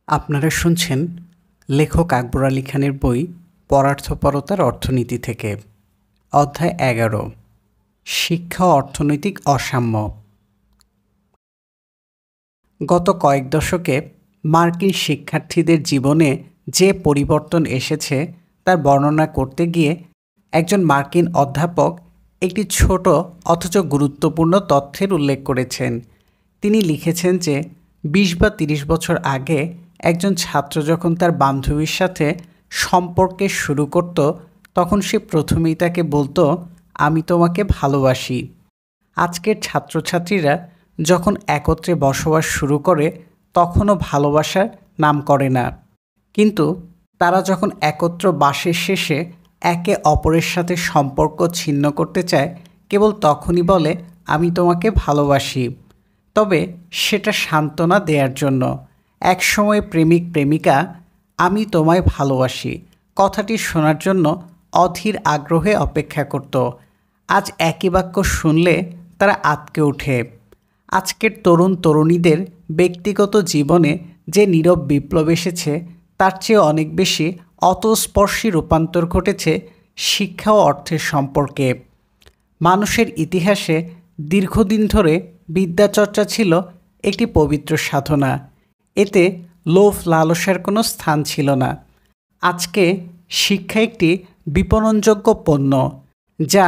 আপনারা শুনছেন লেখক আকবর আলী খানের বই পরার্থপরতার অর্থনীতি থেকে। অধ্যায় 11, শিক্ষা ও অর্থনৈতিক অসাম্য। গত কয়েক দশকে মার্কিন শিক্ষার্থীদের জীবনে যে পরিবর্তন এসেছে তার বর্ণনা করতে গিয়ে একজন মার্কিন অধ্যাপক একটি ছোট অথচ গুরুত্বপূর্ণ তথ্যের উল্লেখ করেছেন। তিনি লিখেছেন যে 20 বা 30 বছর আগে একজন ছাত্র যখন তার বান্ধবীর সাথে সম্পর্কে শুরু করত, তখন সে প্রথমেই তাকে বলতো, আমি তোমাকে ভালোবাসি। আজকের ছাত্রছাত্রীরা যখন একত্রে বসবাস শুরু করে তখনও ভালোবাসার নাম করে না, কিন্তু তারা যখন একত্র বাসের শেষে একে অপরের সাথে সম্পর্ক ছিন্ন করতে চায়, কেবল তখনই বলে, আমি তোমাকে ভালোবাসি। তবে সেটা সান্ত্বনা দেওয়ার জন্য। একসময় প্রেমিক প্রেমিকা আমি তোমায় ভালোবাসি কথাটি শোনার জন্য অধীর আগ্রহে অপেক্ষা করত। আজ একই বাক্য শুনলে তারা আঁতকে ওঠে। আজকের তরুণ তরুণীদের ব্যক্তিগত জীবনে যে নীরব বিপ্লব এসেছে তার চেয়ে অনেক বেশি অতস্পর্শী রূপান্তর ঘটেছে শিক্ষা ও অর্থের সম্পর্কে। মানুষের ইতিহাসে দীর্ঘদিন ধরে বিদ্যাচর্চা ছিল একটি পবিত্র সাধনা। এতে লোভ লালসার কোনো স্থান ছিল না। আজকে শিক্ষা একটি বিপণনযোগ্য পণ্য, যা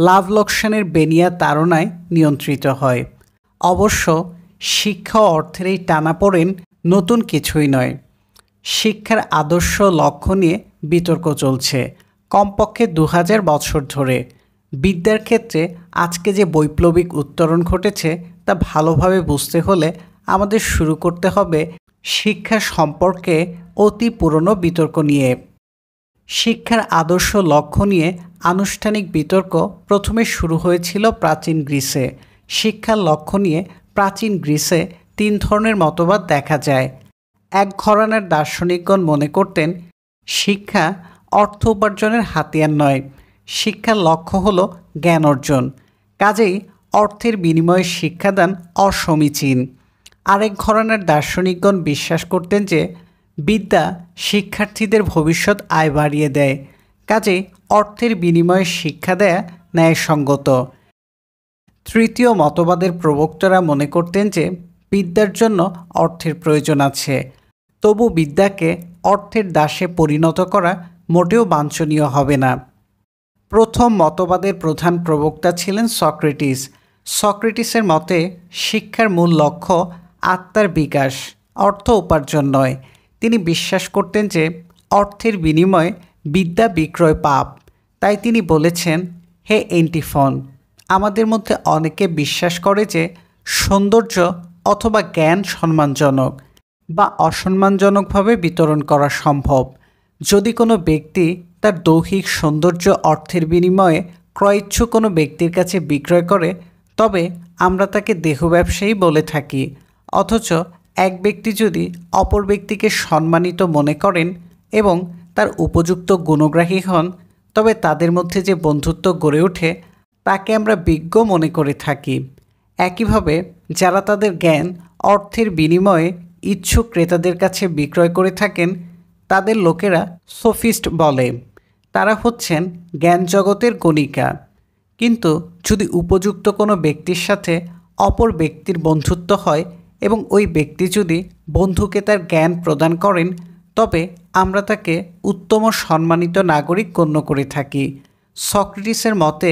লাভ লোকসানের বেনিয়া তাড়নায় নিয়ন্ত্রিত হয়। অবশ্য শিক্ষা ও অর্থের এই টানাপোড়েন নতুন কিছুই নয়। শিক্ষার আদর্শ লক্ষ্য নিয়ে বিতর্ক চলছে কমপক্ষে 2000 বছর ধরে। বিদ্যার ক্ষেত্রে আজকে যে বৈপ্লবিক উত্তরণ ঘটেছে তা ভালোভাবে বুঝতে হলে আমাদের শুরু করতে হবে শিক্ষা সম্পর্কে অতি পুরনো বিতর্ক নিয়ে। শিক্ষার আদর্শ লক্ষ্য নিয়ে আনুষ্ঠানিক বিতর্ক প্রথমে শুরু হয়েছিল প্রাচীন গ্রিসে। শিক্ষার লক্ষ্য নিয়ে প্রাচীন গ্রিসে 3 ধরনের মতবাদ দেখা যায়। এক ঘরানার দার্শনিকগণ মনে করতেন শিক্ষা অর্থ উপার্জনের হাতিয়ার নয়, শিক্ষার লক্ষ্য হলো জ্ঞান অর্জন, কাজেই অর্থের বিনিময়ে শিক্ষাদান অসমীচীন। আরেক ঘরানার দার্শনিকগণ বিশ্বাস করতেন যে বিদ্যা শিক্ষার্থীদের ভবিষ্যৎ আয় বাড়িয়ে দেয়, কাজেই অর্থের বিনিময়ে শিক্ষা দেয়া ন্যায়সঙ্গত। তৃতীয় মতবাদের প্রবক্তারা মনে করতেন যে বিদ্যার জন্য অর্থের প্রয়োজন আছে, তবু বিদ্যাকে অর্থের দাসে পরিণত করা মোটেও বাঞ্ছনীয় হবে না। প্রথম মতবাদের প্রধান প্রবক্তা ছিলেন সক্রেটিস। সক্রেটিসের মতে শিক্ষার মূল লক্ষ্য আত্মার বিকাশ, অর্থ উপার্জন নয়। তিনি বিশ্বাস করতেন যে অর্থের বিনিময়ে বিদ্যা বিক্রয় পাপ। তাই তিনি বলেছেন, হে এন্টিফন, আমাদের মধ্যে অনেকে বিশ্বাস করে যে সৌন্দর্য অথবা জ্ঞান সম্মানজনক বা অসম্মানজনকভাবে বিতরণ করা সম্ভব। যদি কোনো ব্যক্তি তার দৈহিক সৌন্দর্য অর্থের বিনিময়ে ক্রয়োচ্ছু কোনো ব্যক্তির কাছে বিক্রয় করে, তবে আমরা তাকে দেহ ব্যবসায়ী বলে থাকি। অথচ এক ব্যক্তি যদি অপর ব্যক্তিকে সম্মানিত মনে করেন এবং তার উপযুক্ত গুণগ্রাহী হন, তবে তাদের মধ্যে যে বন্ধুত্ব গড়ে ওঠে তাকে আমরা বিজ্ঞ মনে করে থাকি। একইভাবে যারা তাদের জ্ঞান অর্থের বিনিময়ে ইচ্ছুক ক্রেতাদের কাছে বিক্রয় করে থাকেন তাদের লোকেরা সোফিস্ট বলে। তারা হচ্ছেন জ্ঞান জগতের গণিকা। কিন্তু যদি উপযুক্ত কোনো ব্যক্তির সাথে অপর ব্যক্তির বন্ধুত্ব হয় এবং ওই ব্যক্তি যদি বন্ধুকে তার জ্ঞান প্রদান করেন, তবে আমরা তাকে উত্তম সম্মানিত নাগরিক গণ্য করে থাকি। সক্রেটিসের মতে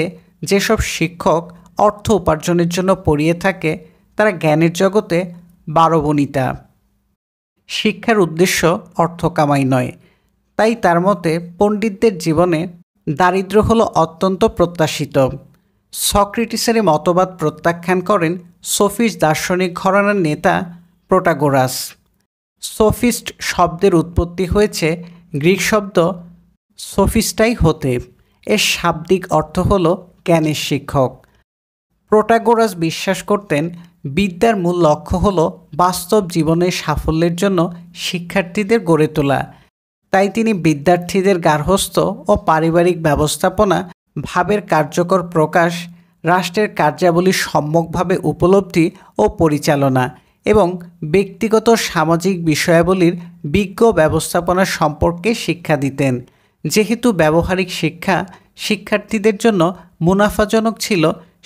যেসব শিক্ষক অর্থ উপার্জনের জন্য পড়িয়ে থাকে তারা জ্ঞানের জগতে বারবনিতা। শিক্ষার উদ্দেশ্য অর্থ কামাই নয়। তাই তার মতে পণ্ডিতদের জীবনে দারিদ্র্য হলো অত্যন্ত প্রত্যাশিত। সক্রেটিসের মতবাদ প্রত্যাখ্যান করেন সোফিস্ট দার্শনিক ঘরানার নেতা প্রোটাগোরাস। সোফিস্ট শব্দের উৎপত্তি হয়েছে গ্রিক শব্দ সোফিস্টাই হতে। এর শাব্দিক অর্থ হল জ্ঞানের শিক্ষক। প্রোটাগোরাস বিশ্বাস করতেন বিদ্যার মূল লক্ষ্য হল বাস্তব জীবনের সাফল্যের জন্য শিক্ষার্থীদের গড়ে তোলা। তাই তিনি বিদ্যার্থীদের গার্হস্থ্য ও পারিবারিক ব্যবস্থাপনা, ভাবের কার্যকর প্রকাশ, রাষ্ট্রের কার্যাবলী সম্যকভাবে উপলব্ধি ও পরিচালনা এবং ব্যক্তিগত সামাজিক বিষয়াবলীর বিজ্ঞ ব্যবস্থাপনা সম্পর্কে শিক্ষা দিতেন। যেহেতু ব্যবহারিক শিক্ষা শিক্ষার্থীদের জন্য মুনাফাজনক ছিল,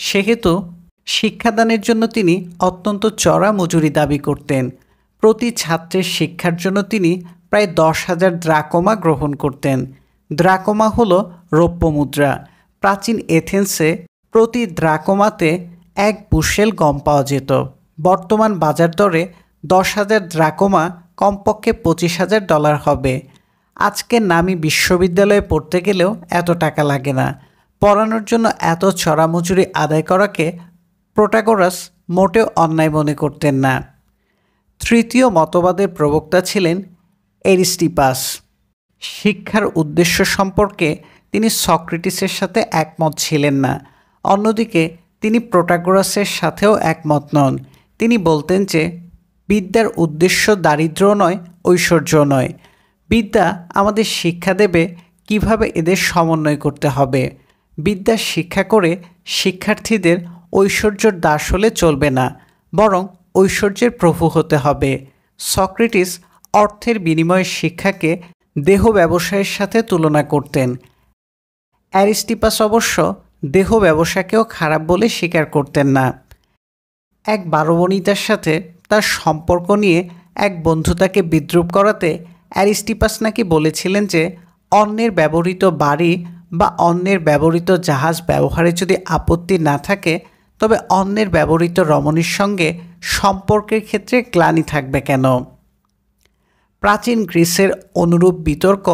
সেহেতু শিক্ষাদানের জন্য তিনি অত্যন্ত চড়া মজুরি দাবি করতেন। প্রতি ছাত্রের শিক্ষার জন্য তিনি প্রায় 10,000 দ্রাকমা গ্রহণ করতেন। দ্রাকমা হল রৌপ্য মুদ্রা। প্রাচীন এথেন্সে প্রতি দ্রাকমাতে 1 বুশেল গম পাওয়া যেত। বর্তমান বাজার দরে 10,000 দ্রাকমা কমপক্ষে $25,000 হবে। আজকের নামী বিশ্ববিদ্যালয়ে পড়তে গেলেও এত টাকা লাগে না। পড়ানোর জন্য এত চড়া মজুরি আদায় করাকে প্রোটাগোরাস মোটেও অন্যায় মনে করতেন না। তৃতীয় মতবাদের প্রবক্তা ছিলেন এরিস্টিপাস। শিক্ষার উদ্দেশ্য সম্পর্কে তিনি সক্রেটিসের সাথে একমত ছিলেন না। অন্যদিকে তিনি প্রোটাগোরাসের সাথেও একমত নন। তিনি বলতেন যে বিদ্যার উদ্দেশ্য দারিদ্র্য নয়, ঐশ্বর্য নয়। বিদ্যা আমাদের শিক্ষা দেবে কিভাবে এদের সমন্বয় করতে হবে। বিদ্যা শিক্ষা করে শিক্ষার্থীদের ঐশ্বর্যের দাস হলে চলবে না, বরং ঐশ্বর্যের প্রভু হতে হবে। সক্রেটিস অর্থের বিনিময়ে শিক্ষাকে দেহ ব্যবসায়ের সাথে তুলনা করতেন। অ্যারিস্টিপাস অবশ্য দেহ ব্যবসাকেও খারাপ বলে স্বীকার করতেন না। এক বারবণিতার সাথে তার সম্পর্ক নিয়ে এক বন্ধু তাকে বিদ্রূপ করাতে অ্যারিস্টিপাস নাকি বলেছিলেন যে অন্যের ব্যবহৃত বাড়ি বা অন্যের ব্যবহৃত জাহাজ ব্যবহারে যদি আপত্তি না থাকে, তবে অন্যের ব্যবহৃত রমণীর সঙ্গে সম্পর্কের ক্ষেত্রে গ্লানি থাকবে কেন? প্রাচীন গ্রিসের অনুরূপ বিতর্ক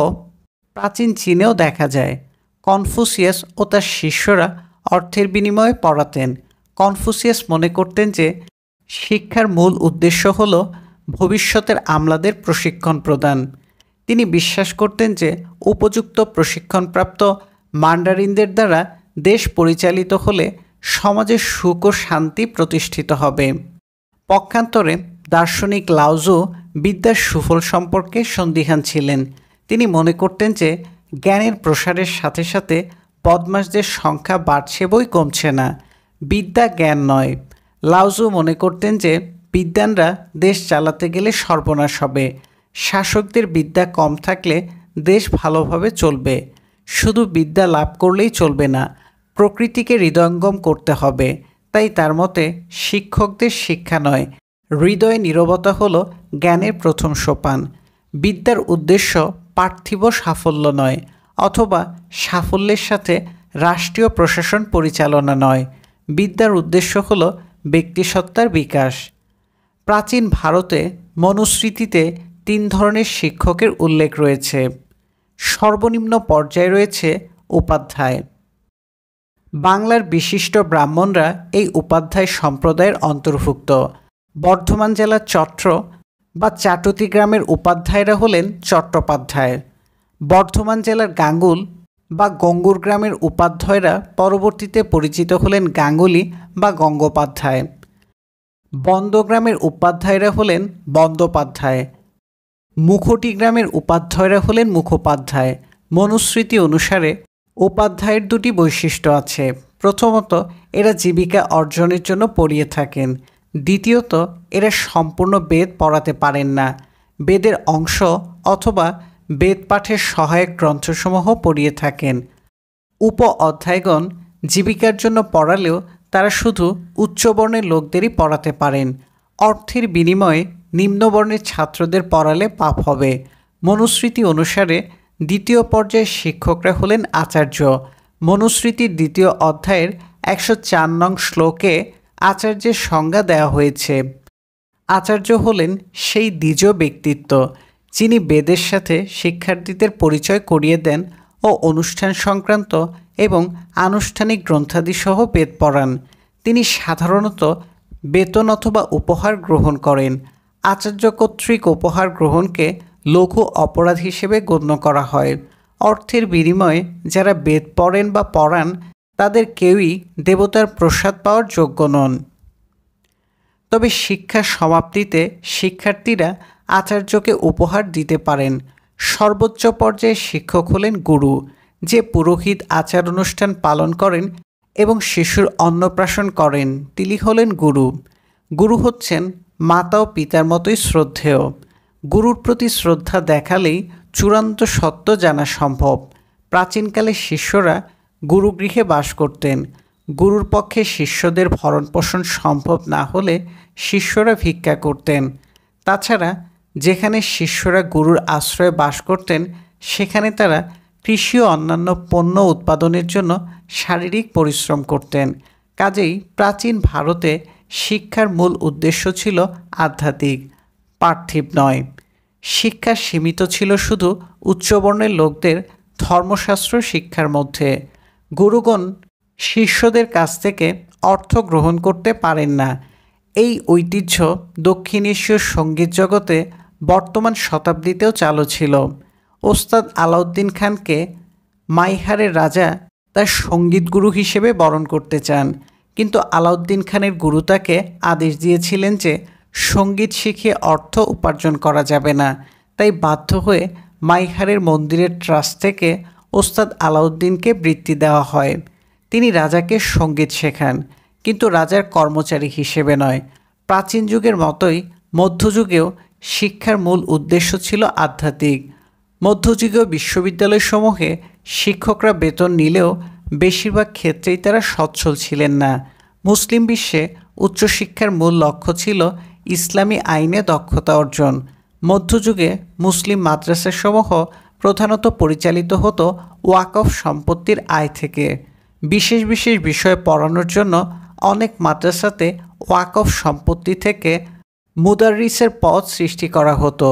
প্রাচীন চীনেও দেখা যায়। কনফুসিয়াস ও তার শিষ্যরা অর্থের বিনিময়ে পড়াতেন। কনফুসিয়াস মনে করতেন যে শিক্ষার মূল উদ্দেশ্য হল ভবিষ্যতের আমলাদের প্রশিক্ষণ প্রদান। তিনি বিশ্বাস করতেন যে উপযুক্ত প্রশিক্ষণপ্রাপ্ত মান্ডারিনদের দ্বারা দেশ পরিচালিত হলে সমাজে সুখ ও শান্তি প্রতিষ্ঠিত হবে। পক্ষান্তরে দার্শনিক লাওজু বিদ্যার সুফল সম্পর্কে সন্দিহান ছিলেন। তিনি মনে করতেন যে জ্ঞানের প্রসারের সাথে সাথে বদমাশদের সংখ্যা বাড়ছে বই কমছে না। বিদ্যা জ্ঞান নয়। লাওজু মনে করতেন যে বিদ্বানরা দেশ চালাতে গেলে সর্বনাশ হবে। শাসকদের বিদ্যা কম থাকলে দেশ ভালোভাবে চলবে। শুধু বিদ্যা লাভ করলেই চলবে না, প্রকৃতিকে হৃদয়ঙ্গম করতে হবে। তাই তার মতে শিক্ষকদের শিক্ষা নয়, হৃদয়ে নীরবতা হলো জ্ঞানের প্রথম সোপান। বিদ্যার উদ্দেশ্য পার্থিব সাফল্য নয়, অথবা সাফল্যের সাথে রাষ্ট্রীয় প্রশাসন পরিচালনা নয়। বিদ্যার উদ্দেশ্য হলো ব্যক্তিসত্তার বিকাশ। প্রাচীন ভারতে মনুস্মৃতিতে 3 ধরনের শিক্ষকের উল্লেখ রয়েছে। সর্বনিম্ন পর্যায়ে রয়েছে উপাধ্যায়। বাংলার বিশিষ্ট ব্রাহ্মণরা এই উপাধ্যায় সম্প্রদায়ের অন্তর্ভুক্ত। বর্ধমান জেলার চট্ট বা চাটতি গ্রামের উপাধ্যায়রা হলেন চট্টোপাধ্যায়। বর্ধমান জেলার গাঙ্গুল বা গঙ্গুর গ্রামের উপাধ্যায়রা পরবর্তীতে পরিচিত হলেন গাঙ্গুলি বা গঙ্গোপাধ্যায়। বন্দগ্রামের উপাধ্যায়রা হলেন বন্দ্যোপাধ্যায়। মুখটি গ্রামের উপাধ্যায়রা হলেন মুখোপাধ্যায়। মনুস্মৃতি অনুসারে উপাধ্যায়ের 2টি বৈশিষ্ট্য আছে। প্রথমত, এরা জীবিকা অর্জনের জন্য পড়িয়ে থাকেন। দ্বিতীয়ত, এরা সম্পূর্ণ বেদ পড়াতে পারেন না। বেদের অংশ অথবা বেদ পাঠের সহায়ক গ্রন্থসমূহ পড়িয়ে থাকেন। উপ অধ্যায়গণ জীবিকার জন্য পড়ালেও তারা শুধু উচ্চবর্ণের লোকদেরই পড়াতে পারেন। অর্থের বিনিময়ে নিম্নবর্ণের ছাত্রদের পড়ালে পাপ হবে। মনুস্মৃতি অনুসারে 2য় পর্যায়ের শিক্ষকরা হলেন আচার্য। মনুস্মৃতির 2য় অধ্যায়ের 104 নং শ্লোকে আচার্যের সংজ্ঞা দেওয়া হয়েছে। আচার্য হলেন সেই দ্বিজ ব্যক্তিত্ব যিনি বেদের সাথে শিক্ষার্থীদের পরিচয় করিয়ে দেন ও অনুষ্ঠান সংক্রান্ত এবং আনুষ্ঠানিক গ্রন্থাদিসহ বেদ পড়ান। তিনি সাধারণত বেতন অথবা উপহার গ্রহণ করেন। আচার্য কর্তৃক উপহার গ্রহণকে লঘু অপরাধ হিসেবে গণ্য করা হয়। অর্থের বিনিময়ে যারা বেদ পড়েন বা পড়ান তাদের কেউই দেবতার প্রসাদ পাওয়ার যোগ্য নন। তবে শিক্ষার সমাপ্তিতে শিক্ষার্থীরা আচার্যকে উপহার দিতে পারেন। সর্বোচ্চ পর্যায়ে শিক্ষক হলেন গুরু, যে পুরোহিত আচার অনুষ্ঠান পালন করেন এবং শিশুর অন্নপ্রাশন করেন তিনি হলেন গুরু। গুরু হচ্ছেন মাতা ও পিতার মতোই শ্রদ্ধেয়। গুরুর প্রতি শ্রদ্ধা দেখালেই চূড়ান্ত সত্য জানা সম্ভব। প্রাচীনকালে শিষ্যরা গুরুগৃহে বাস করতেন। গুরুর পক্ষে শিষ্যদের ভরণপোষণ সম্ভব না হলে শিষ্যরা ভিক্ষা করতেন। তাছাড়া যেখানে শিষ্যরা গুরুর আশ্রয়ে বাস করতেন সেখানে তারা কৃষি ও অন্যান্য পণ্য উৎপাদনের জন্য শারীরিক পরিশ্রম করতেন। কাজেই প্রাচীন ভারতে শিক্ষার মূল উদ্দেশ্য ছিল আধ্যাত্মিক, পার্থিব নয়। শিক্ষা সীমিত ছিল শুধু উচ্চবর্ণের লোকদের ধর্মশাস্ত্র শিক্ষার মধ্যে। গুরুগণ শিষ্যদের কাছ থেকে অর্থ গ্রহণ করতে পারেন না। এই ঐতিহ্য দক্ষিণ এশীয় সঙ্গীত জগতে বর্তমান শতাব্দীতেও চালু ছিল। ওস্তাদ আলাউদ্দিন খানকে মাইহারের রাজা তার সঙ্গীত গুরু হিসেবে বরণ করতে চান, কিন্তু আলাউদ্দিন খানের গুরু তাকে আদেশ দিয়েছিলেন যে সঙ্গীত শিখে অর্থ উপার্জন করা যাবে না। তাই বাধ্য হয়ে মাইহারের মন্দিরের ট্রাস্ট থেকে ওস্তাদ আলাউদ্দিনকে বৃত্তি দেওয়া হয়। তিনি রাজাকে সঙ্গীত শেখান, কিন্তু রাজার কর্মচারী হিসেবে নয়। প্রাচীন যুগের মতোই মধ্যযুগেও শিক্ষার মূল উদ্দেশ্য ছিল আধ্যাত্মিক। মধ্যযুগীয় বিশ্ববিদ্যালয়সমূহে শিক্ষকরা বেতন নিলেও বেশিরভাগ ক্ষেত্রেই তারা সচ্ছল ছিলেন না। মুসলিম বিশ্বে উচ্চশিক্ষার মূল লক্ষ্য ছিল ইসলামী আইনে দক্ষতা অর্জন। মধ্যযুগে মুসলিম মাদ্রাসাসমূহ প্রধানত পরিচালিত হতো ওয়াকফ সম্পত্তির আয় থেকে। বিশেষ বিশেষ বিষয়ে পড়ানোর জন্য অনেক মাদ্রাসাতে ওয়াকফ সম্পত্তি থেকে মুদাররিসের পদ সৃষ্টি করা হতো।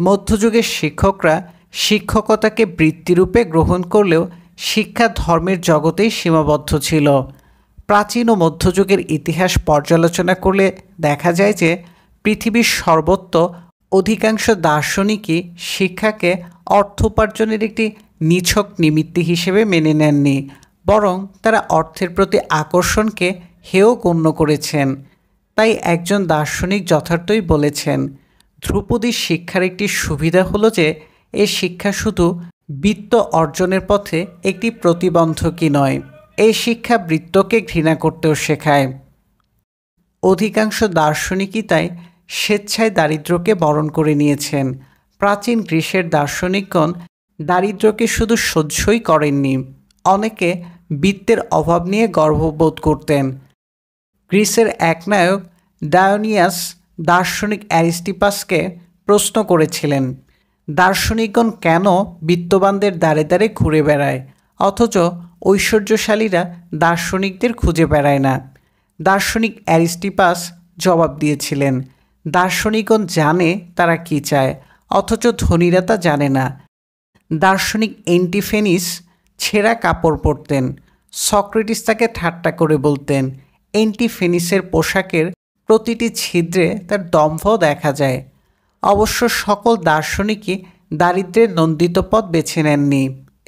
মধ্যযুগের শিক্ষকরা শিক্ষকতাকে বৃত্তিরূপে গ্রহণ করলেও শিক্ষা ধর্মের জগতেই সীমাবদ্ধ ছিল। প্রাচীন ও মধ্যযুগের ইতিহাস পর্যালোচনা করলে দেখা যায় যে পৃথিবীর সর্বত্র অধিকাংশ দার্শনিকই শিক্ষাকে অর্থ উপার্জনের একটি নিছক নিমিত্তি হিসেবে মেনে নেননি, বরং তারা অর্থের প্রতি আকর্ষণকে হেয় গণ্য করেছেন। তাই একজন দার্শনিক যথার্থই বলেছেন, ধ্রুপদীর শিক্ষার একটি সুবিধা হলো যে এ শিক্ষা শুধু বৃত্ত অর্জনের পথে একটি প্রতিবন্ধকই নয়, এই শিক্ষা বৃত্তকে ঘৃণা করতেও শেখায়। অধিকাংশ দার্শনিকই তাই স্বেচ্ছায় দারিদ্র্যকে বরণ করে নিয়েছেন। প্রাচীন গ্রীসের দার্শনিকগণ দারিদ্র্যকে শুধু সহ্যই করেননি, অনেকে বৃত্তের অভাব নিয়ে গর্ববোধ করতেন। গ্রিসের একনায়ক ডায়োনিয়াস দার্শনিক অ্যারিস্টিপাসকে প্রশ্ন করেছিলেন, দার্শনিকগণ কেন বিত্তবানদের দ্বারে দ্বারে ঘুরে বেড়ায়, অথচ ঐশ্বর্যশালীরা দার্শনিকদের খুঁজে বেড়ায় না? দার্শনিক অ্যারিস্টিপাস জবাব দিয়েছিলেন, দার্শনিকগণ জানে তারা কি চায়, অথচ ধনীরা তা জানে না। দার্শনিক এন্টিফেনিস ছেঁড়া কাপড় পরতেন। সক্রেটিস তাকে ঠাট্টা করে বলতেন, এন্টিফেনিসের পোশাকের প্রতিটি ছিদ্রে তার দম্ভ দেখা যায়। অবশ্য সকল দার্শনিকই দারিদ্র্যের নন্দিত পথ বেছে নেননি।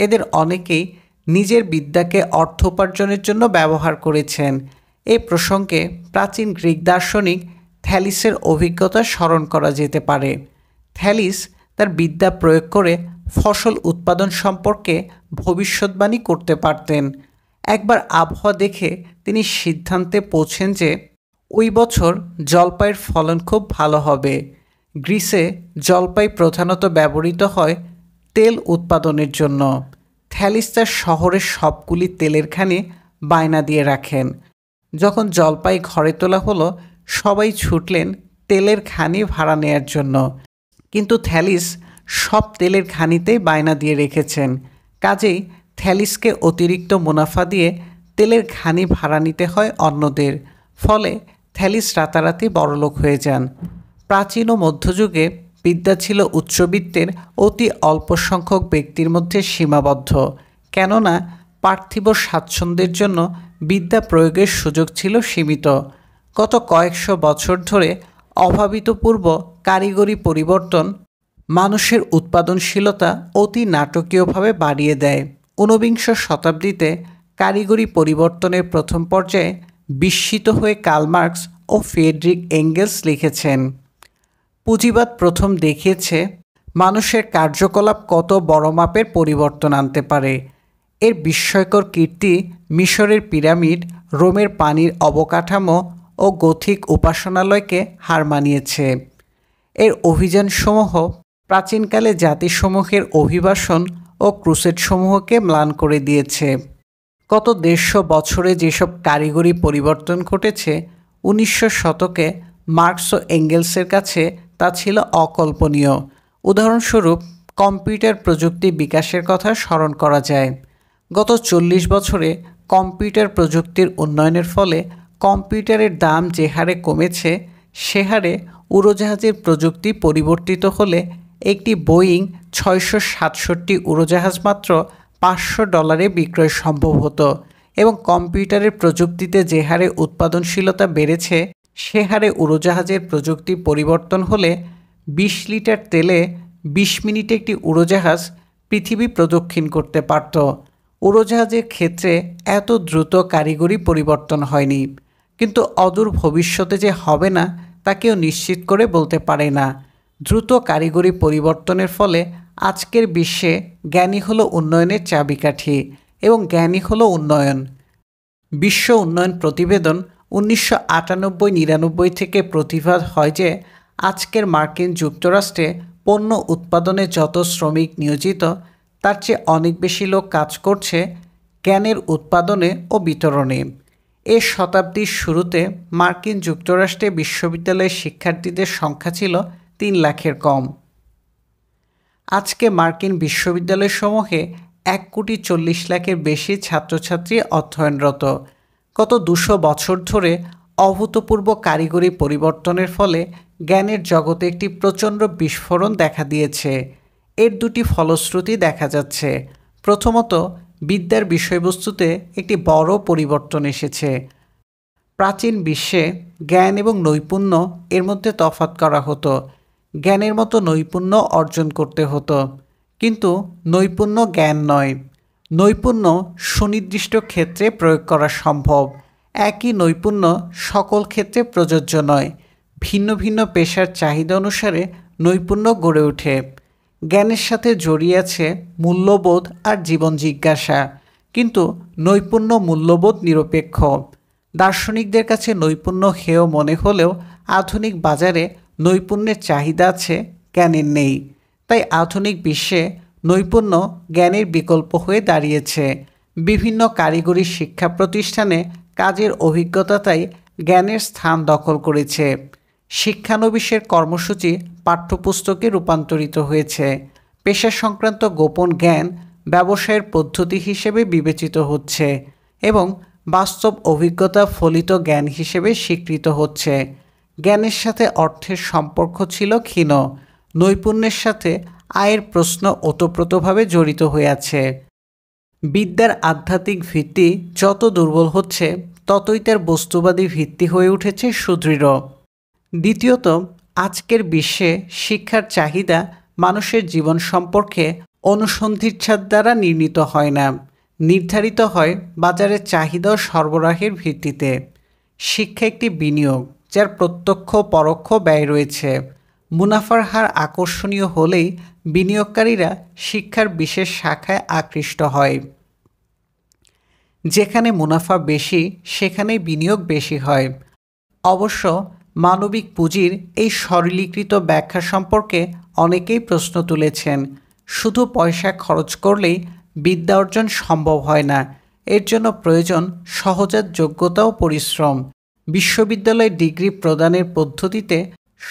এদের অনেকেই নিজের বিদ্যাকে অর্থ উপার্জনের জন্য ব্যবহার করেছেন। এই প্রসঙ্গে প্রাচীন গ্রিক দার্শনিক থ্যালিসের অভিজ্ঞতা স্মরণ করা যেতে পারে। থ্যালিস তার বিদ্যা প্রয়োগ করে ফসল উৎপাদন সম্পর্কে ভবিষ্যৎবাণী করতে পারতেন। একবার আবহাওয়া দেখে তিনি সিদ্ধান্তে পৌঁছেন যে ওই বছর জলপাইয়ের ফলন খুব ভালো হবে। গ্রিসে জলপাই প্রধানত ব্যবহৃত হয় তেল উৎপাদনের জন্য। থ্যালিস তার শহরের সবগুলি তেলের খানি বায়না দিয়ে রাখেন। যখন জলপাই ঘরে তোলা হলো, সবাই ছুটলেন তেলের খানি ভাড়া নেয়ার জন্য, কিন্তু থ্যালিস সব তেলের খানিতেই বায়না দিয়ে রেখেছেন। কাজেই থ্যালিসকে অতিরিক্ত মুনাফা দিয়ে তেলের খানি ভাড়া নিতে হয় অন্যদের। ফলে থ্যালিস রাতারাতি বড়লোক হয়ে যান। প্রাচীন ও মধ্যযুগে বিদ্যা ছিল উচ্চবিত্তের অতি অল্প সংখ্যক ব্যক্তির মধ্যে সীমাবদ্ধ, কেননা পার্থিব স্বাচ্ছন্দ্যের জন্য বিদ্যা প্রয়োগের সুযোগ ছিল সীমিত। গত কয়েকশো বছর ধরে অভাবিতপূর্ব কারিগরি পরিবর্তন মানুষের উৎপাদনশীলতা অতি নাটকীয়ভাবে বাড়িয়ে দেয়। ঊনবিংশ শতাব্দীতে কারিগরি পরিবর্তনের প্রথম পর্যায়ে বিস্মিত হয়ে কার্ল মার্কস ও ফ্রিডরিখ এঙ্গেলস লিখেছেন, পুঁজিবাদ প্রথম দেখিয়েছে মানুষের কার্যকলাপ কত বড় মাপের পরিবর্তন আনতে পারে। এর বিস্ময়কর কীর্তি মিশরের পিরামিড, রোমের পানির অবকাঠামো ও ও গথিক উপাসনালয়কে হার মানিয়েছে। এর অভিযানসমূহ প্রাচীনকালে জাতিসমূহের অভিবাসন ও ক্রুসেডসমূহকে ম্লান করে দিয়েছে। গত 150 বছরে যেসব কারিগরি পরিবর্তন ঘটেছে, 1900 শতকে মার্কস ও এঙ্গেলসের কাছে তা ছিল অকল্পনীয়। উদাহরণস্বরূপ কম্পিউটার প্রযুক্তি বিকাশের কথা স্মরণ করা যায়। গত 40 বছরে কম্পিউটার প্রযুক্তির উন্নয়নের ফলে কম্পিউটারের দাম যে হারে কমেছে, সে হারে উড়োজাহাজের প্রযুক্তি পরিবর্তিত হলে একটি বোয়িং 667 উড়োজাহাজ মাত্র $500 বিক্রয় সম্ভব হতো এবং কম্পিউটারের প্রযুক্তিতে যে হারে উৎপাদনশীলতা বেড়েছে, সে হারে উড়োজাহাজের প্রযুক্তি পরিবর্তন হলে 20 লিটার তেলে 20 মিনিটে একটি উড়োজাহাজ পৃথিবী প্রদক্ষিণ করতে পারত। উড়োজাহাজের ক্ষেত্রে এত দ্রুত কারিগরি পরিবর্তন হয়নি, কিন্তু অদূর ভবিষ্যতে যে হবে না তা কেউ নিশ্চিত করে বলতে পারে না। দ্রুত কারিগরি পরিবর্তনের ফলে আজকের বিশ্বে জ্ঞানই হলো উন্নয়নের চাবিকাঠি এবং জ্ঞানই হলো উন্নয়ন। বিশ্ব উন্নয়ন প্রতিবেদন 1998-99 থেকে প্রতিবাদ হয় যে আজকের মার্কিন যুক্তরাষ্ট্রে পণ্য উৎপাদনে যত শ্রমিক নিয়োজিত, তার চেয়ে অনেক বেশি লোক কাজ করছে জ্ঞানের উৎপাদনে ও বিতরণে। এ শতাব্দীর শুরুতে মার্কিন যুক্তরাষ্ট্রে বিশ্ববিদ্যালয়ের শিক্ষার্থীদের সংখ্যা ছিল 3 লাখের কম। আজকে মার্কিন বিশ্ববিদ্যালয়সমূহে 1,40,00,000-এর বেশি ছাত্রছাত্রী অধ্যয়নরত। গত 200 বছর ধরে অভূতপূর্ব কারিগরি পরিবর্তনের ফলে জ্ঞানের জগতে একটি প্রচণ্ড বিস্ফোরণ দেখা দিয়েছে। এর দুটি ফলশ্রুতি দেখা যাচ্ছে। প্রথমত, বিদ্যার বিষয়বস্তুতে একটি বড় পরিবর্তন এসেছে। প্রাচীন বিশ্বে জ্ঞান এবং নৈপুণ্য এর মধ্যে তফাৎ করা হতো। জ্ঞানের মতো নৈপুণ্য অর্জন করতে হতো, কিন্তু নৈপুণ্য জ্ঞান নয়। নৈপুণ্য সুনির্দিষ্ট ক্ষেত্রে প্রয়োগ করা সম্ভব। একই নৈপুণ্য সকল ক্ষেত্রে প্রযোজ্য নয়। ভিন্ন ভিন্ন পেশার চাহিদা অনুসারে নৈপুণ্য গড়ে ওঠে। জ্ঞানের সাথে জড়িয়ে আছে মূল্যবোধ আর জীবন জিজ্ঞাসা, কিন্তু নৈপুণ্য মূল্যবোধ নিরপেক্ষ। দার্শনিকদের কাছে নৈপুণ্য হেয় মনে হলেও আধুনিক বাজারে নৈপুণ্যের চাহিদা আছে, জ্ঞানের নেই। তাই আধুনিক বিশ্বে নৈপুণ্য জ্ঞানের বিকল্প হয়ে দাঁড়িয়েছে। বিভিন্ন কারিগরি শিক্ষা প্রতিষ্ঠানে কাজের অভিজ্ঞতা তাই জ্ঞানের স্থান দখল করেছে। শিক্ষানবিশের কর্মসূচি পাঠ্যপুস্তকে রূপান্তরিত হয়েছে। পেশা সংক্রান্ত গোপন জ্ঞান ব্যবসায়ের পদ্ধতি হিসেবে বিবেচিত হচ্ছে এবং বাস্তব অভিজ্ঞতা ফলিত জ্ঞান হিসেবে স্বীকৃত হচ্ছে। জ্ঞানের সাথে অর্থের সম্পর্ক ছিল ক্ষীণ। নৈপুণ্যের সাথে আয়ের প্রশ্ন ওতপ্রোতভাবে জড়িত হয়ে আছে। বিদ্যার আধ্যাত্মিক ভিত্তি যত দুর্বল হচ্ছে, ততই তার বস্তুবাদী ভিত্তি হয়ে উঠেছে সুদৃঢ়। দ্বিতীয়ত, আজকের বিশ্বে শিক্ষার চাহিদা মানুষের জীবন সম্পর্কে অনুসন্ধিৎসার দ্বারা নির্ণীত হয় না, নির্ধারিত হয় বাজারের চাহিদা ও সরবরাহের ভিত্তিতে। শিক্ষা একটি বিনিয়োগ, যার প্রত্যক্ষ পরোক্ষ ব্যয় রয়েছে। মুনাফার হার আকর্ষণীয় হলেই বিনিয়োগকারীরা শিক্ষার বিশেষ শাখায় আকৃষ্ট হয়। যেখানে মুনাফা বেশি, সেখানেই বিনিয়োগ বেশি হয়। অবশ্য মানবিক পুঁজির এই সরলীকৃত ব্যাখ্যা সম্পর্কে অনেকেই প্রশ্ন তুলেছেন। শুধু পয়সা খরচ করলেই বিদ্যা অর্জন সম্ভব হয় না। এর জন্য প্রয়োজন সহজাত যোগ্যতা ও পরিশ্রম। বিশ্ববিদ্যালয়ে ডিগ্রি প্রদানের পদ্ধতিতে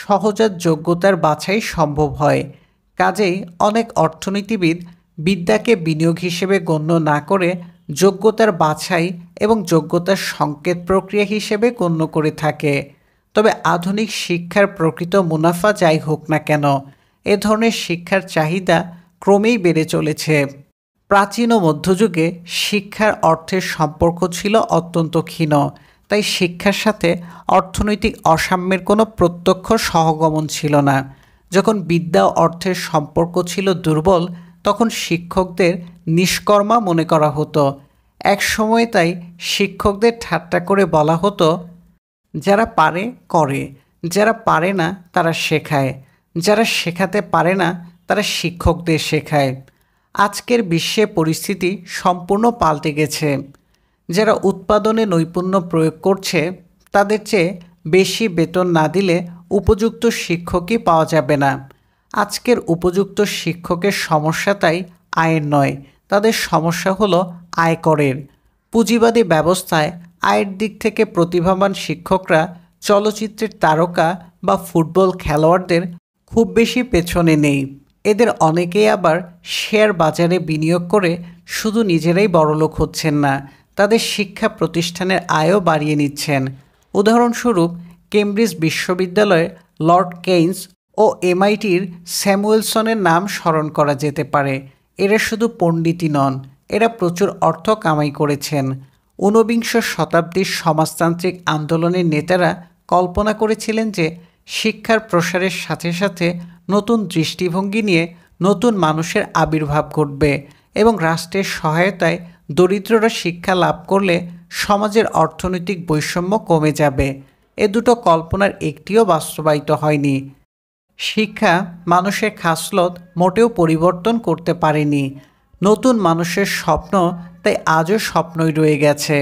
সহজাত যোগ্যতার বাছাই সম্ভব হয়। কাজেই অনেক অর্থনীতিবিদ বিদ্যাকে বিনিয়োগ হিসেবে গণ্য না করে যোগ্যতার বাছাই এবং যোগ্যতার সংকেত প্রক্রিয়া হিসেবে গণ্য করে থাকে। তবে আধুনিক শিক্ষার প্রকৃত মুনাফা যাই হোক না কেন, এ ধরনের শিক্ষার চাহিদা ক্রমেই বেড়ে চলেছে। প্রাচীন ও মধ্যযুগে শিক্ষার অর্থের সম্পর্ক ছিল অত্যন্ত ক্ষীণ। তাই শিক্ষার সাথে অর্থনৈতিক অসাম্যের কোনো প্রত্যক্ষ সহগমন ছিল না। যখন বিদ্যা ও অর্থের সম্পর্ক ছিল দুর্বল, তখন শিক্ষকদের নিষ্কর্মা মনে করা হতো। এক সময় তাই শিক্ষকদের ঠাট্টা করে বলা হতো, যারা পারে করে, যারা পারে না তারা শেখায়, যারা শেখাতে পারে না তারা শিক্ষকদের শেখায়। আজকের বিশ্বে পরিস্থিতি সম্পূর্ণ পাল্টে গেছে। যারা উৎপাদনে নৈপুণ্য প্রয়োগ করছে, তাদের চেয়ে বেশি বেতন না দিলে উপযুক্ত শিক্ষকই পাওয়া যাবে না। আজকের উপযুক্ত শিক্ষকের সমস্যা তাই আয়ের নয়, তাদের সমস্যা হলো আয়করের। পুঁজিবাদী ব্যবস্থায় আয়ের দিক থেকে প্রতিভাবান শিক্ষকরা চলচ্চিত্রের তারকা বা ফুটবল খেলোয়াড়দের খুব বেশি পেছনে নেই। এদের অনেকেই আবার শেয়ার বাজারে বিনিয়োগ করে শুধু নিজেরাই বড়লোক হচ্ছেন না, তাদের শিক্ষা প্রতিষ্ঠানের আয়ও বাড়িয়ে নিচ্ছেন। উদাহরণস্বরূপ কেমব্রিজ বিশ্ববিদ্যালয়ের লর্ড কেইন্স ও MITর স্যামুয়েলসনের নাম স্মরণ করা যেতে পারে। এরা শুধু পণ্ডিতই নন, এরা প্রচুর অর্থ কামাই করেছেন। ঊনবিংশ শতাব্দীর সমাজতান্ত্রিক আন্দোলনের নেতারা কল্পনা করেছিলেন যে শিক্ষার প্রসারের সাথে সাথে নতুন দৃষ্টিভঙ্গি নিয়ে নতুন মানুষের আবির্ভাব ঘটবে এবং রাষ্ট্রের সহায়তায় দরিদ্ররা শিক্ষা লাভ করলে সমাজের অর্থনৈতিক বৈষম্য কমে যাবে। এ দুটো কল্পনার একটিও বাস্তবায়িত হয়নি। শিক্ষা মানুষের খাসলত মোটেও পরিবর্তন করতে পারেনি। নতুন মানুষের স্বপ্ন তাই আজও স্বপ্নই রয়ে গেছে।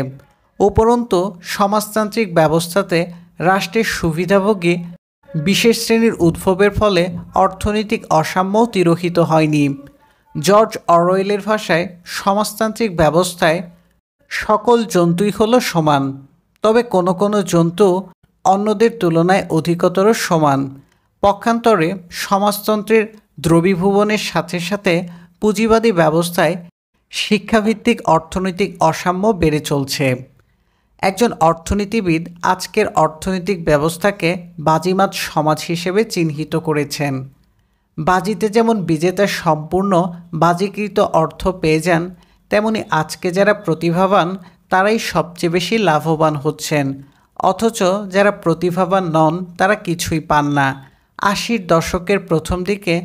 উপরন্তু সমাজতান্ত্রিক ব্যবস্থাতে রাষ্ট্রের সুবিধাভোগী বিশেষ শ্রেণীর উদ্ভবের ফলে অর্থনৈতিক অসাম্যও তিরোহিত হয়নি। জর্জ অরওয়েলের ভাষায় সমাজতান্ত্রিক ব্যবস্থায় সকল জন্তুই হলো সমান, তবে কোনো কোনো জন্তু অন্যদের তুলনায় অধিকতর সমান। পক্ষান্তরে সমাজতন্ত্রের দ্রবীভূবনের সাথে সাথে পুঁজিবাদী ব্যবস্থায় শিক্ষাভিত্তিক অর্থনৈতিক অসাম্য বেড়ে চলছে। একজন অর্থনীতিবিদ আজকের অর্থনৈতিক ব্যবস্থাকে বাজিমাত সমাজ হিসেবে চিহ্নিত করেছেন। বাজিতে যেমন বিজেতা সম্পূর্ণ বাজিকৃত অর্থ পেয়ে যান, তেমনি আজকে যারা প্রতিভাবান তারাই সবচেয়ে বেশি লাভবান হচ্ছেন, অথচ যারা প্রতিভাবান নন তারা কিছুই পান না। 80-র দশকের প্রথম দিকে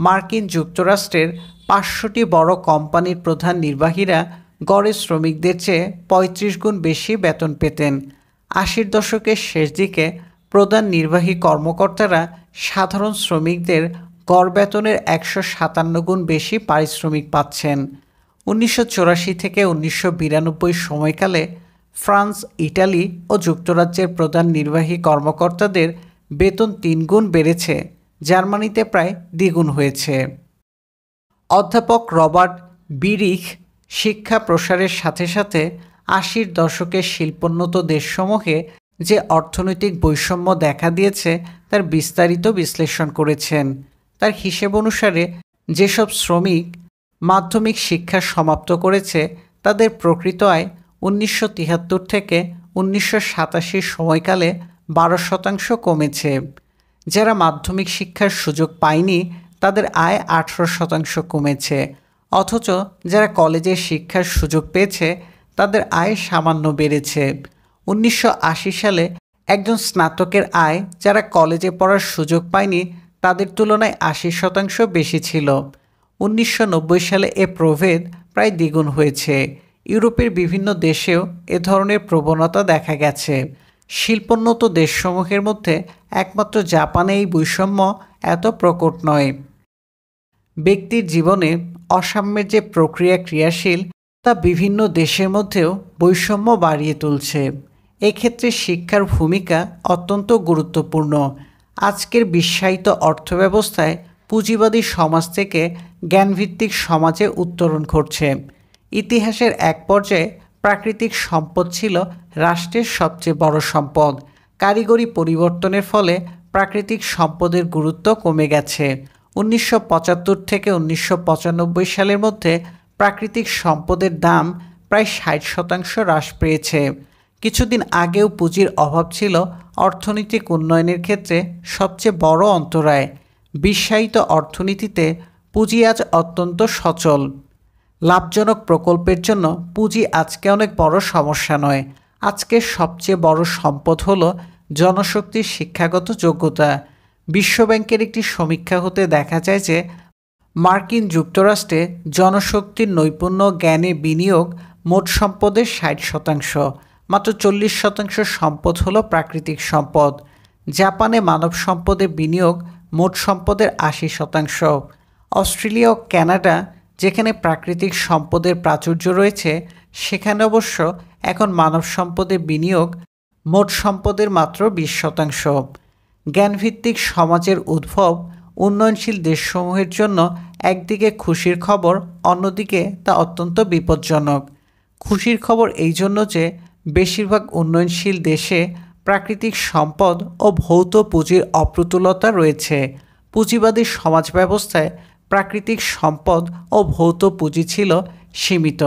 মার্কিন যুক্তরাষ্ট্রের 500টি বড় কোম্পানির প্রধান নির্বাহীরা গড়ে শ্রমিকদের চেয়ে 35 গুণ বেশি বেতন পেতেন। 80-র দশকের শেষ দিকে প্রধান নির্বাহী কর্মকর্তারা সাধারণ শ্রমিকদের গড় বেতনের 157 গুণ বেশি পারিশ্রমিক পাচ্ছেন। 1984 থেকে 1992 সময়কালে ফ্রান্স, ইটালি ও যুক্তরাজ্যের প্রধান নির্বাহী কর্মকর্তাদের বেতন 3 গুণ বেড়েছে, জার্মানিতে প্রায় দ্বিগুণ হয়েছে। অধ্যাপক রবার্ট বিরিখ শিক্ষা প্রসারের সাথে সাথে 80-র দশকের শিল্পোন্নত দেশসমূহে যে অর্থনৈতিক বৈষম্য দেখা দিয়েছে তার বিস্তারিত বিশ্লেষণ করেছেন। তার হিসেব অনুসারে যেসব শ্রমিক মাধ্যমিক শিক্ষা সমাপ্ত করেছে তাদের প্রকৃত আয় 1973 থেকে 1987 সময়কালে 12% কমেছে। যারা মাধ্যমিক শিক্ষার সুযোগ পায়নি তাদের আয় 18% কমেছে, অথচ যারা কলেজের শিক্ষার সুযোগ পেয়েছে তাদের আয় সামান্য বেড়েছে। 1980 সালে একজন স্নাতকের আয় যারা কলেজে পড়ার সুযোগ পায়নি তাদের তুলনায় 80% বেশি ছিল। 1990 সালে এ প্রভেদ প্রায় দ্বিগুণ হয়েছে। ইউরোপের বিভিন্ন দেশেও এ ধরনের প্রবণতা দেখা গেছে। শিল্পোন্নত দেশসমূহের মধ্যে একমাত্র জাপানে এই বৈষম্য এত প্রকট নয়। ব্যক্তির জীবনে অসাম্যের যে প্রক্রিয়া ক্রিয়াশীল তা বিভিন্ন দেশের মধ্যেও বৈষম্য বাড়িয়ে তুলছে। এক্ষেত্রে শিক্ষার ভূমিকা অত্যন্ত গুরুত্বপূর্ণ। আজকের বিশ্বায়িত অর্থব্যবস্থায় পুঁজিবাদী সমাজ থেকে জ্ঞানভিত্তিক সমাজে উত্তরণ ঘটছে। ইতিহাসের এক পর্যায়ে প্রাকৃতিক সম্পদ ছিল রাষ্ট্রের সবচেয়ে বড় সম্পদ। কারিগরি পরিবর্তনের ফলে প্রাকৃতিক সম্পদের গুরুত্ব কমে গেছে। 1975 থেকে 1995 সালের মধ্যে প্রাকৃতিক সম্পদের দাম প্রায় 60% হ্রাস পেয়েছে। কিছুদিন আগেও পুঁজির অভাব ছিল অর্থনৈতিক উন্নয়নের ক্ষেত্রে সবচেয়ে বড় অন্তরায়। বিশ্বায়িত অর্থনীতিতে পুঁজি আজ অত্যন্ত সচল। লাভজনক প্রকল্পের জন্য পুঁজি আজকে অনেক বড় সমস্যা নয়। আজকের সবচেয়ে বড় সম্পদ হল জনশক্তির শিক্ষাগত যোগ্যতা। বিশ্বব্যাংকের একটি সমীক্ষা হতে দেখা যায় যে মার্কিন যুক্তরাষ্ট্রে জনশক্তির নৈপুণ্য জ্ঞানে বিনিয়োগ মোট সম্পদের 60%, মাত্র 40% সম্পদ হলো প্রাকৃতিক সম্পদ। জাপানে মানব সম্পদে বিনিয়োগ মোট সম্পদের 80%। অস্ট্রেলিয়া ও কানাডা, যেখানে প্রাকৃতিক সম্পদের প্রাচুর্য রয়েছে, সেখানে অবশ্য এখন মানব সম্পদে বিনিয়োগ মোট সম্পদের মাত্র 20%। জ্ঞানভিত্তিক সমাজের উদ্ভব উন্নয়নশীল দেশসমূহের জন্য একদিকে খুশির খবর, অন্যদিকে তা অত্যন্ত বিপজ্জনক। খুশির খবর এই জন্য যে বেশিরভাগ উন্নয়নশীল দেশে প্রাকৃতিক সম্পদ ও ভৌত পুঁজির অপ্রতুলতা রয়েছে। পুঁজিবাদী সমাজ ব্যবস্থায় প্রাকৃতিক সম্পদ ও ভৌত পুঁজি ছিল সীমিত,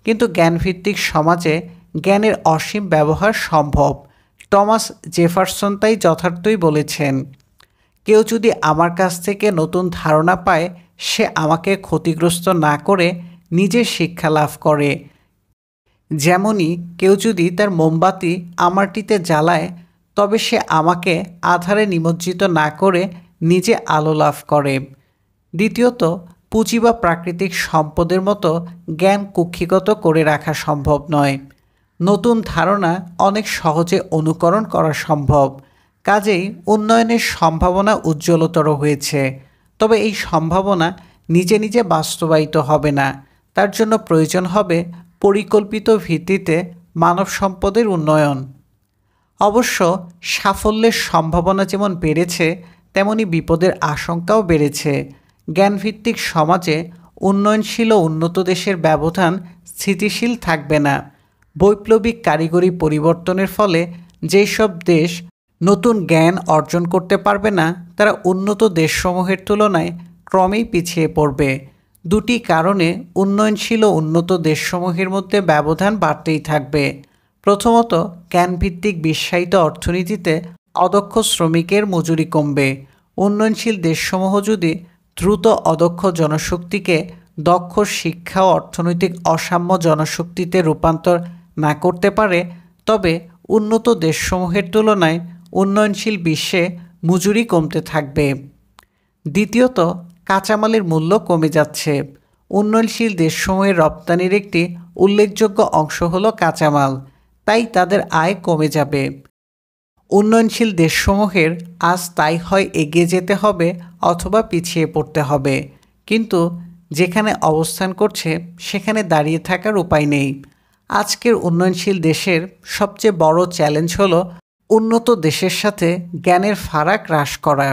কিন্তু জ্ঞানভিত্তিক সমাজে জ্ঞানের অসীম ব্যবহার সম্ভব। টমাস জেফারসন তাই যথার্থই বলেছেন, কেউ যদি আমার কাছ থেকে নতুন ধারণা পায়, সে আমাকে ক্ষতিগ্রস্ত না করে নিজের শিক্ষা লাভ করে। যেমনই কেউ যদি তার মোমবাতি আমারটিতে জ্বালায়, তবে সে আমাকে আধারে নিমজ্জিত না করে নিজে আলো লাভ করে। দ্বিতীয়ত, পুঁজি বা প্রাকৃতিক সম্পদের মতো জ্ঞান কুক্ষিগত করে রাখা সম্ভব নয়। নতুন ধারণা অনেক সহজে অনুকরণ করা সম্ভব, কাজেই উন্নয়নের সম্ভাবনা উজ্জ্বলতর হয়েছে। তবে এই সম্ভাবনা নিজে নিজে বাস্তবায়িত হবে না, তার জন্য প্রয়োজন হবে পরিকল্পিত ভিত্তিতে মানব সম্পদের উন্নয়ন। অবশ্য সাফল্যের সম্ভাবনা যেমন বেড়েছে, তেমনি বিপদের আশঙ্কাও বেড়েছে। জ্ঞানভিত্তিক সমাজে উন্নয়নশীল ও উন্নত দেশের ব্যবধান স্থিতিশীল থাকবে না। বৈপ্লবিক কারিগরি পরিবর্তনের ফলে যেসব দেশ নতুন জ্ঞান অর্জন করতে পারবে না, তারা উন্নত দেশসমূহের তুলনায় ক্রমেই পিছিয়ে পড়বে। দুটি কারণে উন্নয়নশীল ও উন্নত দেশসমূহের মধ্যে ব্যবধান বাড়তেই থাকবে। প্রথমত, জ্ঞানভিত্তিক বিশ্বায়িত অর্থনীতিতে অদক্ষ শ্রমিকের মজুরি কমবে। উন্নয়নশীল দেশসমূহ যদি দ্রুত অদক্ষ জনশক্তিকে দক্ষ শিক্ষা ও অর্থনৈতিক অসাম্য জনশক্তিতে রূপান্তর না করতে পারে, তবে উন্নত দেশসমূহের তুলনায় উন্নয়নশীল বিশ্বে মজুরি কমতে থাকবে। দ্বিতীয়ত, কাঁচামালের মূল্য কমে যাচ্ছে। উন্নয়নশীল দেশসমূহের রপ্তানির একটি উল্লেখযোগ্য অংশ হলো কাঁচামাল, তাই তাদের আয় কমে যাবে। উন্নয়নশীল দেশসমূহের আজ তাই হয় এগিয়ে যেতে হবে অথবা পিছিয়ে পড়তে হবে, কিন্তু যেখানে অবস্থান করছে সেখানে দাঁড়িয়ে থাকার উপায় নেই। আজকের উন্নয়নশীল দেশের সবচেয়ে বড় চ্যালেঞ্জ হলো উন্নত দেশের সাথে জ্ঞানের ফারাক হ্রাস করা।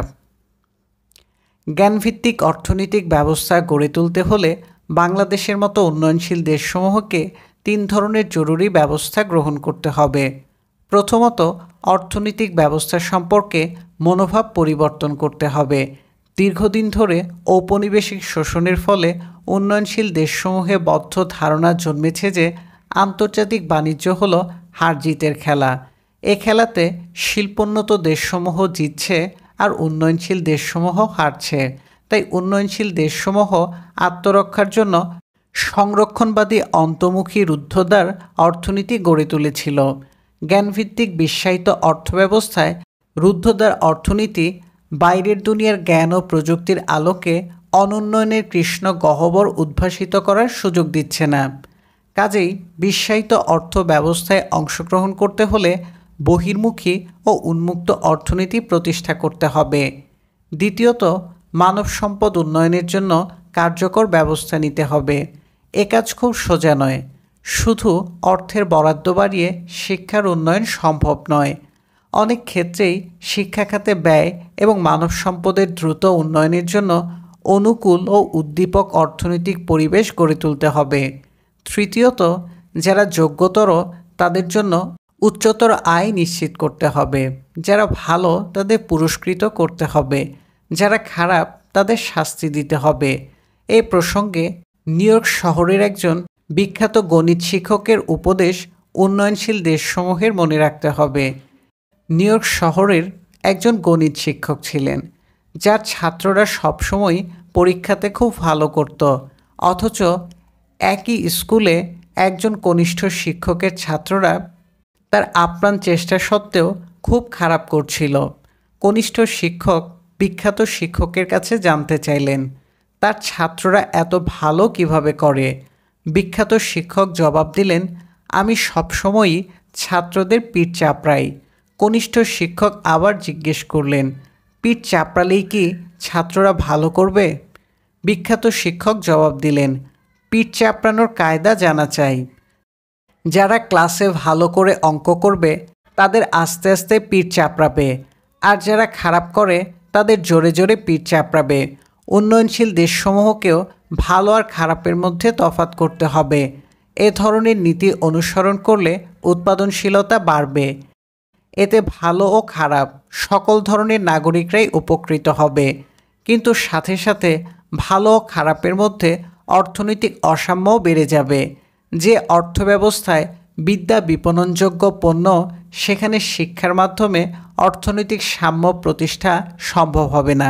জ্ঞানভিত্তিক অর্থনৈতিক ব্যবস্থা গড়ে তুলতে হলে বাংলাদেশের মতো উন্নয়নশীল দেশসমূহকে 3 ধরনের জরুরি ব্যবস্থা গ্রহণ করতে হবে। প্রথমত, অর্থনৈতিক ব্যবস্থা সম্পর্কে মনোভাব পরিবর্তন করতে হবে। দীর্ঘদিন ধরে ঔপনিবেশিক শোষণের ফলে উন্নয়নশীল দেশসমূহে বদ্ধ ধারণা জন্মেছে যে আন্তর্জাতিক বাণিজ্য হলো হার জিতের খেলা। এ খেলাতে শিল্পোন্নত দেশসমূহ জিতছে আর উন্নয়নশীল দেশসমূহ হারছে। তাই উন্নয়নশীল দেশসমূহ আত্মরক্ষার জন্য সংরক্ষণবাদী অন্তর্মুখী রুদ্ধদ্বার অর্থনীতি গড়ে তুলেছিল। জ্ঞানভিত্তিক বিশ্বায়িত অর্থব্যবস্থায় রুদ্ধদ্বার অর্থনীতি বাইরের দুনিয়ার জ্ঞান ও প্রযুক্তির আলোকে অনুন্নয়নের কৃষ্ণ গহ্বর উদ্ভাসিত করার সুযোগ দিচ্ছে না। কাজেই বিশ্বায়িত অর্থ ব্যবস্থায় অংশগ্রহণ করতে হলে বহির্মুখী ও উন্মুক্ত অর্থনীতি প্রতিষ্ঠা করতে হবে। দ্বিতীয়ত, মানব সম্পদ উন্নয়নের জন্য কার্যকর ব্যবস্থা নিতে হবে। এ কাজ খুব সোজা নয়। শুধু অর্থের বরাদ্দ বাড়িয়ে শিক্ষার উন্নয়ন সম্ভব নয়। অনেক ক্ষেত্রেই শিক্ষা খাতে ব্যয় এবং মানব সম্পদের দ্রুত উন্নয়নের জন্য অনুকূল ও উদ্দীপক অর্থনৈতিক পরিবেশ গড়ে তুলতে হবে। তৃতীয়ত, যারা যোগ্যতর তাদের জন্য উচ্চতর আয় নিশ্চিত করতে হবে। যারা ভালো তাদের পুরস্কৃত করতে হবে, যারা খারাপ তাদের শাস্তি দিতে হবে। এই প্রসঙ্গে নিউ ইয়র্ক শহরের একজন বিখ্যাত গণিত শিক্ষকের উপদেশ উন্নয়নশীল দেশসমূহের মনে রাখতে হবে। নিউ ইয়র্ক শহরের একজন গণিত শিক্ষক ছিলেন, যার ছাত্ররা সবসময় পরীক্ষাতে খুব ভালো করত, অথচ একই স্কুলে একজন কনিষ্ঠ শিক্ষকের ছাত্ররা তার আপ্রাণ চেষ্টা সত্ত্বেও খুব খারাপ করছিল। কনিষ্ঠ শিক্ষক বিখ্যাত শিক্ষকের কাছে জানতে চাইলেন, তার ছাত্ররা এত ভালো কিভাবে করে? বিখ্যাত শিক্ষক জবাব দিলেন, আমি সবসময়ই ছাত্রদের পিঠ চাপড়াই। কনিষ্ঠ শিক্ষক আবার জিজ্ঞেস করলেন, পিঠ চাপড়ালেই কি ছাত্ররা ভালো করবে? বিখ্যাত শিক্ষক জবাব দিলেন, পিঠ চাপড়ানোর কায়দা জানা চাই। যারা ক্লাসে ভালো করে অঙ্ক করবে তাদের আস্তে আস্তে পিঠ চাপড়াবে, আর যারা খারাপ করে তাদের জোরে জোরে পিঠ চাপড়াবে। উন্নয়নশীল দেশসমূহকেও ভালো আর খারাপের মধ্যে তফাৎ করতে হবে। এ ধরনের নীতি অনুসরণ করলে উৎপাদনশীলতা বাড়বে। এতে ভালো ও খারাপ সকল ধরনের নাগরিকরাই উপকৃত হবে। কিন্তু সাথে সাথে ভালো ও খারাপের মধ্যে অর্থনৈতিক অসাম্যও বেড়ে যাবে। যে অর্থব্যবস্থায় বিদ্যা বিপণনযোগ্য পণ্য, সেখানে শিক্ষার মাধ্যমে অর্থনৈতিক সাম্য প্রতিষ্ঠা সম্ভব হবে না।